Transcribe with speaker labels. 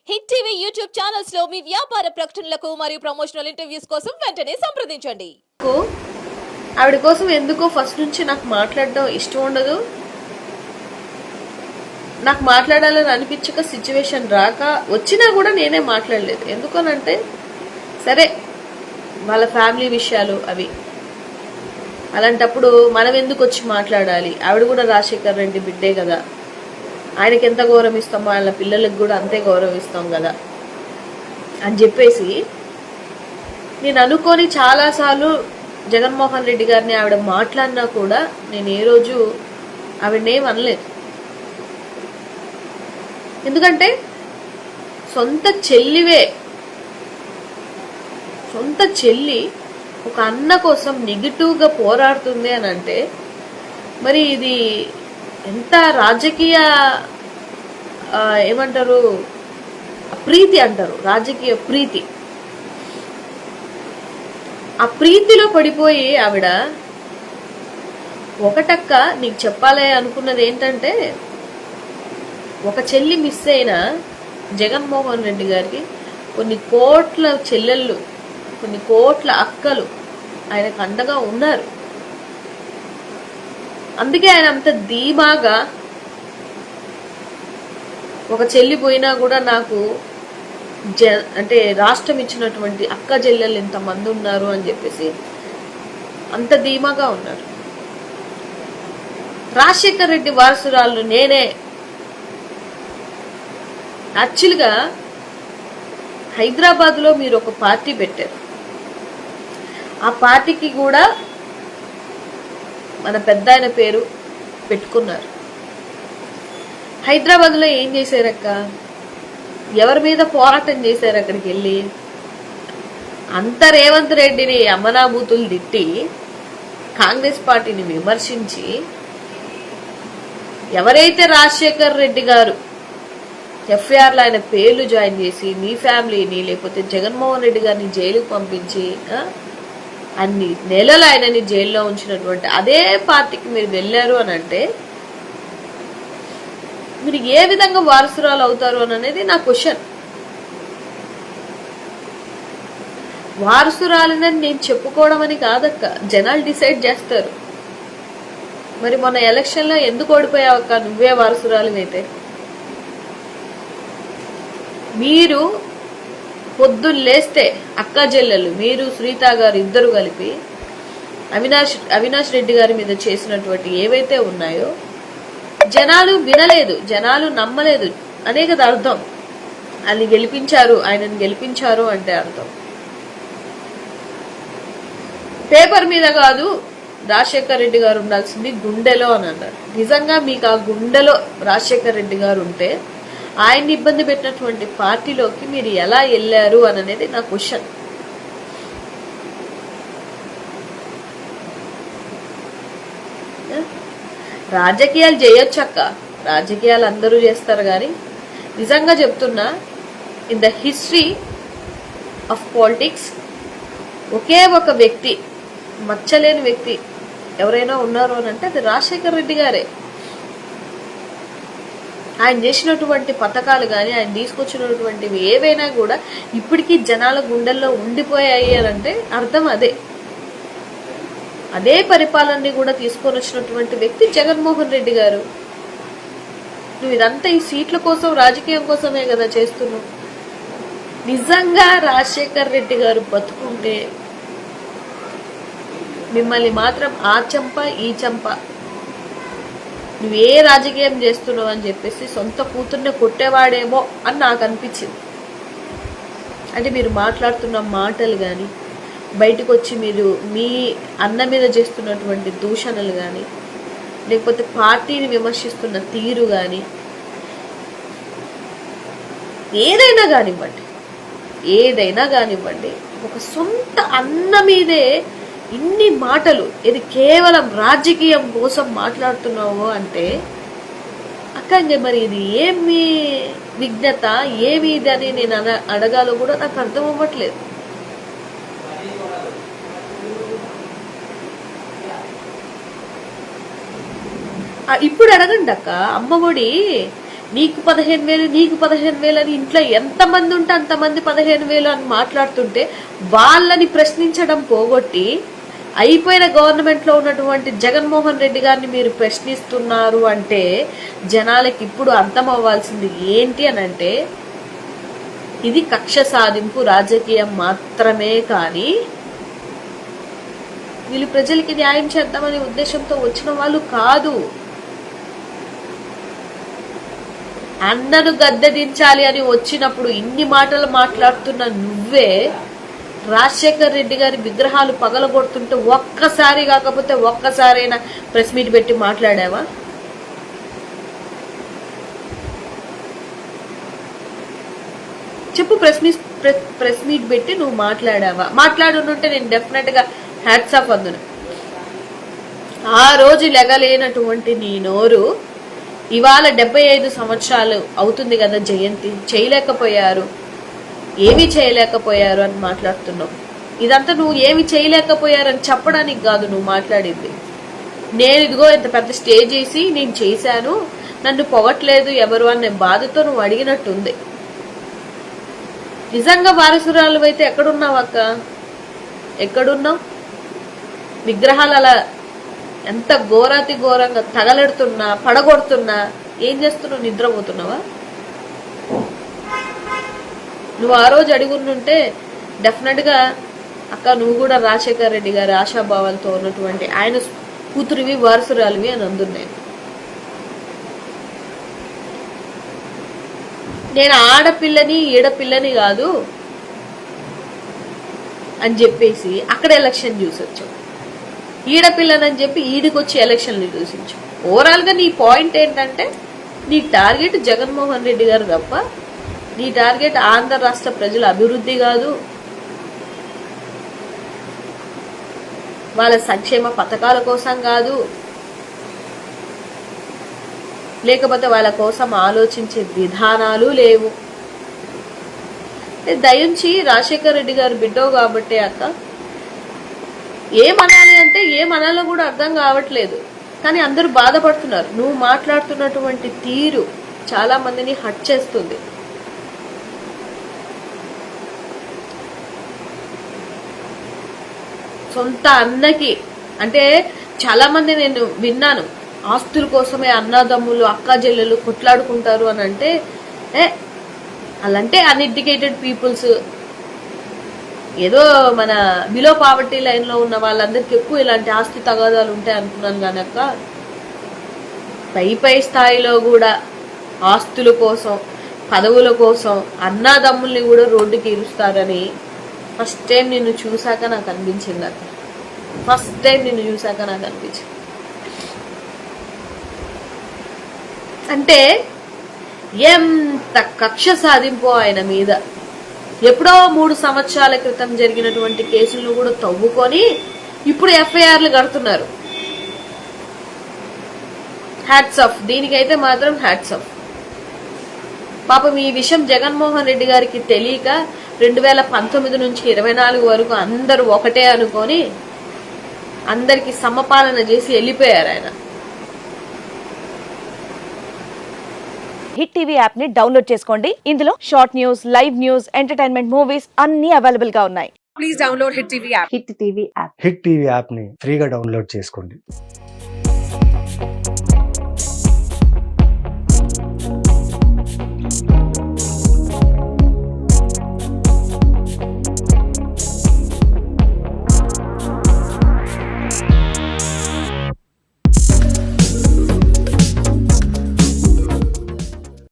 Speaker 1: Hit TV YouTube channels లో మీ వ్యాపార ప్రకటనలకు మరియు ప్రమోషనల్ ఇంటర్వ్యూస్ కోసం వెంటనే సంప్రదించండి.
Speaker 2: ఆవిడ కోసం ఎందుకో ఫస్ట్ నుంచి నాకు మాట్లాడడం ఇష్టం ఉండదు. నాకు మాట్లాడాలని అనిపించక సిచ్యువేషన్ రాక వచ్చినా కూడా నేనే మాట్లాడలేదు. ఎందుకనంటే సరే వాళ్ళ ఫ్యామిలీ విషయాలు అవి, అలాంటప్పుడు మనం ఎందుకు వచ్చి మాట్లాడాలి? ఆవిడ కూడా రాజశేఖర్ రెడ్డి బిడ్డే కదా, ఆయనకి ఎంత గౌరవం ఇస్తామో వాళ్ళ పిల్లలకు కూడా అంతే గౌరవిస్తాం కదా అని చెప్పేసి నేను అనుకొని చాలాసార్లు జగన్మోహన్ రెడ్డి గారిని ఆవిడ మాట్లాడినా కూడా నేను ఏ రోజు ఆవిడనేం అనలేదు. ఎందుకంటే సొంత చెల్లి ఒక అన్న కోసం నెగిటివ్గా పోరాడుతుంది అని అంటే మరి ఇది ఎంత రాజకీయ ఏమంటారు, ప్రీతి అంటారు, రాజకీయ ప్రీతి. ఆ ప్రీతిలో పడిపోయి ఆవిడ ఒకటక్క నీకు చెప్పాలి అనుకున్నది ఏంటంటే, ఒక చెల్లి మిస్ అయిన జగన్మోహన్ రెడ్డి గారికి కొన్ని కోట్ల చెల్లెళ్ళు, కొన్ని కోట్ల అక్కలు ఆయనకు అండగా ఉన్నారు. అందుకే ఆయన అంత ధీమాగా ఒక చెల్లి పోయినా కూడా నాకు అంటే రాష్ట్రం ఇచ్చినటువంటి అక్క చెల్లెళ్ళు ఇంతమంది ఉన్నారు అని చెప్పేసి అంత ధీమాగా ఉన్నారు. రాజశేఖర్ రెడ్డి వారసురాలు నేనే. యాక్చువల్గా హైదరాబాద్లో మీరు ఒక పార్టీ పెట్టారు. ఆ పార్టీకి కూడా మన పెద్ద ఆయన పేరు పెట్టుకున్నారు. హైదరాబాద్లో ఏం చేశారక్క? ఎవరి మీద పోరాటం చేశారు? అక్కడికి వెళ్ళి అంత రేవంత్ రెడ్డిని అమ్మనాబూతులు తిట్టి కాంగ్రెస్ పార్టీని విమర్శించి ఎవరైతే రాజశేఖర్ రెడ్డి గారు ఎఫ్ఐఆర్లో ఆయన పేర్లు జాయిన్ చేసి మీ ఫ్యామిలీని లేకపోతే జగన్మోహన్ రెడ్డి గారిని జైలుకు పంపించి అన్ని నెలలు ఆయనని జైల్లో ఉంచినటువంటి అదే పార్టీకి మీరు వెళ్ళారు అని అంటే మీరు ఏ విధంగా వారసురాలు అవుతారు అని అనేది నా క్వశ్చన్. వారసురాలని నేను చెప్పుకోవడం అని కాదక్క, జనాలు డిసైడ్ చేస్తారు. మరి మొన్న ఎలక్షన్లో ఎందుకు ఓడిపోయావక్క? నువ్వే వారసురాలు అయితే మీరు పొద్దున్న లేస్తే అక్క చెల్లెలు మీరు శ్రీత గారు ఇద్దరు కలిపి అవినాష్ రెడ్డి గారి మీద చేసినటువంటి ఏవైతే ఉన్నాయో జనాలు వినలేదు, జనాలు నమ్మలేదు అనే కదా అర్థం. ఆయనని గెలిపించారు అంటే అర్థం. పేపర్ మీద కాదు రాజశేఖర్ రెడ్డి గారు ఉండాల్సింది గుండెలో అని అన్నారు. నిజంగా మీకు ఆ గుండెలో రాజశేఖర్ రెడ్డి గారు ఉంటే ఆయన్ని ఇబ్బంది పెట్టినటువంటి పార్టీలోకి మీరు ఎలా వెళ్ళారు అని అనేది నా క్వశ్చన్. రాజకీయాలు చేయొచ్చక్క, రాజకీయాలు అందరూ చేస్తారు, కానీ నిజంగా చెప్తున్నా in the history of politics ఒకే ఒక వ్యక్తి, మచ్చలేని వ్యక్తి ఎవరైనా ఉన్నారు అని అంటే అది రాజశేఖర్ రెడ్డి గారే. ఆయన చేసినటువంటి పథకాలు కానీ ఆయన తీసుకొచ్చినటువంటివి ఏవైనా కూడా ఇప్పటికీ జనాల గుండెల్లో ఉండిపోయాయి అని అంటే అర్థం అదే. అదే పరిపాలనని కూడా తీసుకొని వచ్చినటువంటి వ్యక్తి జగన్మోహన్ రెడ్డి గారు. నువ్వు ఇదంతా ఈ సీట్ల కోసం రాజకీయం కోసమే కదా చేస్తున్నావు. నిజంగా రాజశేఖర్ రెడ్డి గారు బతుకుంటే మిమ్మల్ని మాత్రం ఆ చెంప ఈ చెంప నువ్వే రాజకీయం చేస్తున్నావు అని చెప్పేసి సొంత కూతుర్నే కొట్టేవాడేమో అని నాకు అనిపించింది. అంటే మీరు మాట్లాడుతున్న మాటలు కానీ బయటకు వచ్చి మీరు మీ అన్న మీద చేస్తున్నటువంటి దూషణలు కానీ లేకపోతే పార్టీని విమర్శిస్తున్న తీరు కానీ ఏదైనా కానివ్వండి ఒక సొంత అన్న మీదే ఇన్ని మాటలు, ఇది కేవలం రాజకీయం కోసం మాట్లాడుతున్నావు అంటే అక్క మరి ఇది ఏమి విఘ్నత, ఏమి ఇది అని నేను అడగాలో కూడా నాకు అర్థం అవ్వట్లేదు. ఇప్పుడు అడగండి అక్క, అమ్మఒడి నీకు 15,000 నీకు 15,000 అని ఇంట్లో ఎంతమంది ఉంటే అంతమంది 15,000 అని మాట్లాడుతుంటే వాళ్ళని ప్రశ్నించడం పోగొట్టి అయిపోయిన గవర్నమెంట్ లో ఉన్నటువంటి జగన్మోహన్ రెడ్డి గారిని మీరు ప్రశ్నిస్తున్నారు అంటే జనాలకి ఇప్పుడు అర్థం అవ్వాల్సింది ఏంటి అని అంటే ఇది కక్ష సాధింపు రాజకీయం మాత్రమే కానీ వీళ్ళు ప్రజలకి న్యాయం చేద్దామనే ఉద్దేశంతో వచ్చిన వాళ్ళు కాదు. అన్నను గద్దె దించాలి అని వచ్చినప్పుడు ఇన్ని మాటలు మాట్లాడుతున్న నువ్వే రాజశేఖర్ రెడ్డి గారి విగ్రహాలు పగలగొడుతుంటే ఒక్కసారి కాకపోతే ఒక్కసారైనా ప్రెస్ మీట్ పెట్టి మాట్లాడావా? చెప్పు, ప్రెస్ మీట్ పెట్టి నువ్వు మాట్లాడావా? మాట్లాడుంటే నేను డెఫినెట్ గా హ్యాట్స్ ఆఫ్ అందును. ఆ రోజు లెగలేనటువంటి నీ నోరు ఇవాళ 75 సంవత్సరాలు అవుతుంది కదా జయంతి, చేయలేకపోయారు, ఏమీ చేయలేకపోయారు అని మాట్లాడుతున్నావు. ఇదంతా నువ్వు ఏమి చేయలేకపోయారని చెప్పడానికి కాదు నువ్వు మాట్లాడింది. నేను ఇదిగో ఇంత పెద్ద స్టేజ్ వేసి నేను చేశాను, నన్ను పొగట్లేదు ఎవరు అనే బాధతో నువ్వు అడిగినట్టుంది. నిజంగా వారసురాలు అయితే ఎక్కడున్నావు అక్క? ఎక్కడున్నావు? విగ్రహాలు అలా ఎంత ఘోరాతి ఘోరంగా తగలెడుతున్నా పడగొడుతున్నా ఏం చేస్తున్నావు? నిద్రపోతున్నావా? నువ్వు ఆ రోజు అడుగుంటే డెఫినెట్ గా అక్క నువ్వు కూడా రాజశేఖర్ రెడ్డి గారి ఆశాభావాలతో ఉన్నటువంటి ఆయన కూతురివి వారసురాలివి అని అందున్నాను. నేను ఆడపిల్లని ఈడపిల్లని కాదు అని చెప్పేసి అక్కడ ఎలక్షన్ చూసొచ్చు, ఈడపిల్లని చెప్పి ఈడికొచ్చి ఎలక్షన్లు చూసించు. ఓవరాల్ గా నీ పాయింట్ ఏంటంటే నీ టార్గెట్ జగన్మోహన్ రెడ్డి గారు తప్ప నీ టార్గెట్ ఆంధ్ర రాష్ట్ర ప్రజల అభివృద్ధి కాదు, వాళ్ళ సంక్షేమ పథకాల కోసం కాదు, లేకపోతే వాళ్ళ కోసం ఆలోచించే విధానాలు లేవు. దయించి రాజశేఖర్ రెడ్డి గారు బిడ్డవు కాబట్టి అక్క ఏమనాలి అంటే ఏమనాలో కూడా అర్థం కావట్లేదు. కానీ అందరూ బాధపడుతున్నారు. నువ్వు మాట్లాడుతున్నటువంటి తీరు చాలా మందిని హట్ చేస్తుంది. సొంత అన్నకి అంటే చాలా మంది నేను విన్నాను ఆస్తుల కోసమే అన్నదమ్ములు అక్క చెల్లెలు కొట్లాడుకుంటారు అని అంటే అలాంటే అన్ఎడ్యుకేటెడ్ పీపుల్స్, ఏదో మన బిలో పావర్టీ లైన్ లో ఉన్న వాళ్ళందరికి ఎక్కువ ఇలాంటి ఆస్తి తగాదాలు ఉంటాయి అనుకున్నాను. కనుక పై స్థాయిలో కూడా ఆస్తుల కోసం పదవుల కోసం అన్నదమ్ముల్ని కూడా రోడ్డుకి ఇరుస్తారని ఫస్ట్ టైం నిన్ను చూశాక నాకు అనిపించింది అక్క. ఫస్ట్ టైం నిన్ను చూశాక నాకు అనిపించింది. అంటే ఎంత కక్ష సాధింపో ఆయన మీద. ఎప్పుడో 3 సంవత్సరాల క్రితం జరిగినటువంటి కేసులను కూడా తవ్వుకొని ఇప్పుడు ఎఫ్ఐఆర్లు కడుతున్నారు. హ్యాట్స్ ఆఫ్, దీనికైతే మాత్రం హ్యాట్స్ ఆఫ్. పాపం ఈ విషయం జగన్మోహన్ రెడ్డి గారికి తెలియక 2019 నుంచి 24 వరకు అందరూ ఒకటే అనుకొని అందరికి సమపాలన చేసి వెళ్ళిపోయారు ఆయన.
Speaker 3: హిట్ టీవీ యాప్ ని డౌన్లోడ్ చేసుకోండి. ఇందులో short news, live news, entertainment movies అన్ని అవైలబుల్ గా ఉన్నాయి.
Speaker 4: Please download Hit TV app.
Speaker 3: Hit TV app.
Speaker 5: Hit TV యాప్ని ఫ్రీగా డౌన్లోడ్ చేసుకోండి.